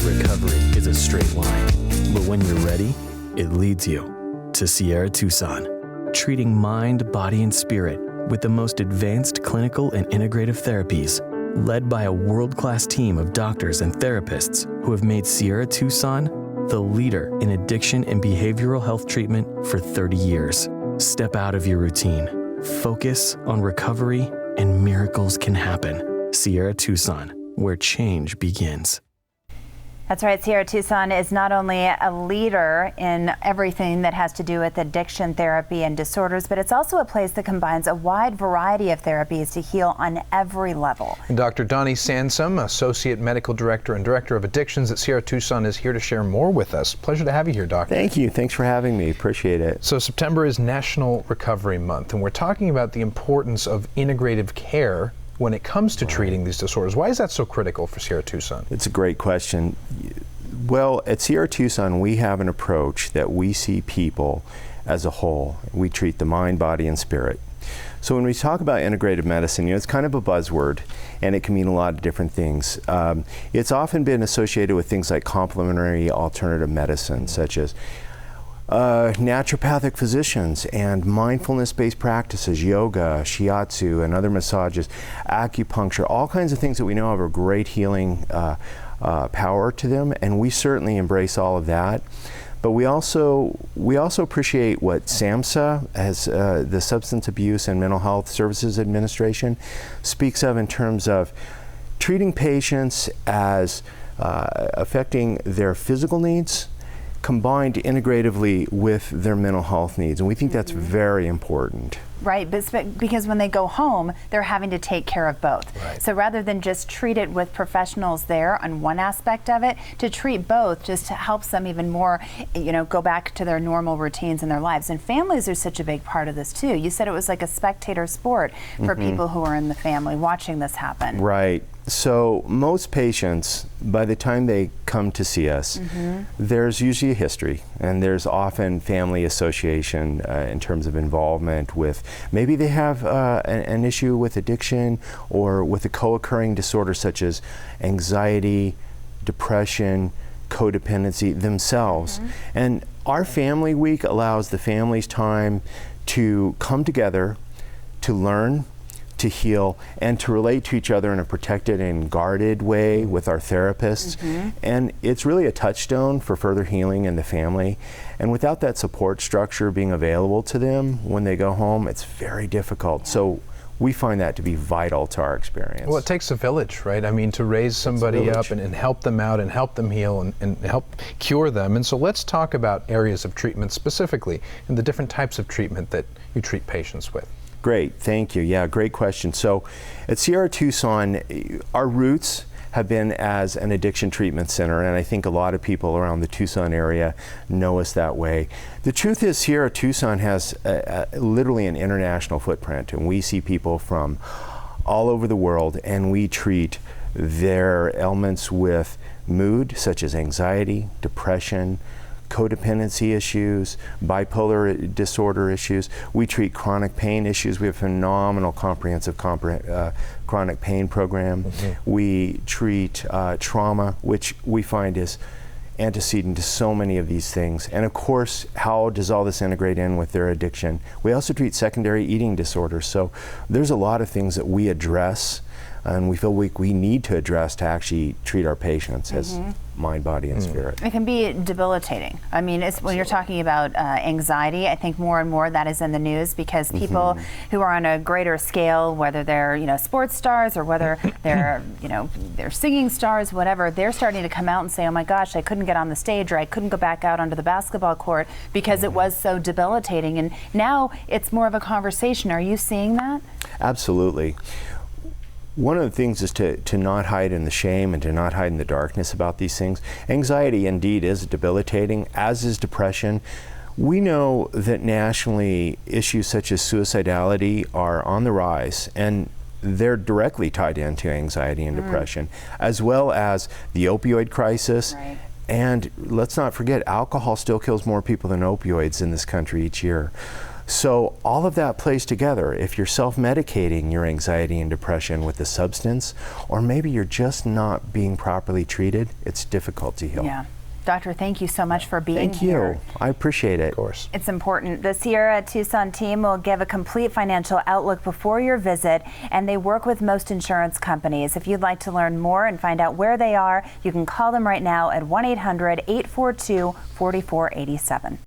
recovery is a straight line, but when you're ready, it leads you to Sierra Tucson, treating mind, body, and spirit with the most advanced clinical and integrative therapies, led by a world-class team of doctors and therapists who have made Sierra Tucson the leader in addiction and behavioral health treatment for 30 years. Step out of your routine, focus on recovery, and miracles can happen. Sierra Tucson, where change begins. That's right. Sierra Tucson is not only a leader in everything that has to do with addiction therapy and disorders, but it's also a place that combines a wide variety of therapies to heal on every level. And Dr. Donnie Sansom, Associate Medical Director and Director of Addictions at Sierra Tucson, is here to share more with us. Pleasure to have you here, Doctor. Thank you. Thanks for having me. Appreciate it. So September is National Recovery Month, and we're talking about the importance of integrative care when it comes to treating these disorders. Why is that so critical for Sierra Tucson? It's a great question. Well, at Sierra Tucson, we have an approach that we see people as a whole. We treat the mind, body, and spirit. So when we talk about integrative medicine, it's kind of a buzzword, and it can mean a lot of different things. It's often been associated with things like complementary alternative medicine, such as naturopathic physicians and mindfulness-based practices, yoga, shiatsu, and other massages, acupuncture, all kinds of things that we know have a great healing power to them, and we certainly embrace all of that. But we also appreciate what SAMHSA, as the Substance Abuse and Mental Health Services Administration, speaks of in terms of treating patients as affecting their physical needs, combined integratively with their mental health needs. And we think that's very important. Right, because when they go home, they're having to take care of both. Right. So rather than just treat it with professionals there on one aspect of it, to treat both just helps them even more, go back to their normal routines in their lives. And families are such a big part of this too. You said it was like a spectator sport for people who are in the family watching this happen. Right. So most patients, by the time they come to see us, there's usually a history, and there's often family association in terms of involvement with, maybe they have an issue with addiction or with a co-occurring disorder such as anxiety, depression, codependency themselves. And our family week allows the families time to come together, to learn, to heal, and to relate to each other in a protected and guarded way with our therapists. And it's really a touchstone for further healing in the family. And without that support structure being available to them when they go home, it's very difficult. So we find that to be vital to our experience. Well, it takes a village, right? I mean, to raise somebody up and help them out and help them heal and help cure them. And so let's talk about areas of treatment specifically and the different types of treatment that you treat patients with. Great, thank you. Yeah, great question. So at Sierra Tucson, our roots have been as an addiction treatment center, and I think a lot of people around the Tucson area know us that way. The truth is, Sierra Tucson has literally an international footprint, and we see people from all over the world, and we treat their ailments with mood, such as anxiety, depression, codependency issues, bipolar disorder issues. We treat chronic pain issues. We have a phenomenal comprehensive chronic pain program. We treat trauma, which we find is antecedent to so many of these things. And of course, how does all this integrate in with their addiction? We also treat secondary eating disorders. So there's a lot of things that we address, and we feel we need to address to actually treat our patients as mind, body, and spirit. It can be debilitating. I mean, when you're talking about anxiety, I think more and more that is in the news because people who are on a greater scale, whether they're sports stars or whether they're they're singing stars, whatever, they're starting to come out and say, "Oh my gosh, I couldn't get on the stage, or I couldn't go back out onto the basketball court because it was so debilitating." And now it's more of a conversation. Are you seeing that? Absolutely. One of the things is to not hide in the shame and to not hide in the darkness about these things. Anxiety indeed is debilitating, as is depression. We know that nationally issues such as suicidality are on the rise, and they're directly tied into anxiety and depression, as well as the opioid crisis. Right. And let's not forget, alcohol still kills more people than opioids in this country each year. So all of that plays together. If you're self-medicating your anxiety and depression with a substance, or maybe you're just not being properly treated, it's difficult to heal. Yeah. Doctor, thank you so much for being Thank here. you. I appreciate it. Of course. It's important. The Sierra Tucson team will give a complete financial outlook before your visit, and they work with most insurance companies. If you'd like to learn more and find out where they are, you can call them right now at 1-800-842-4487.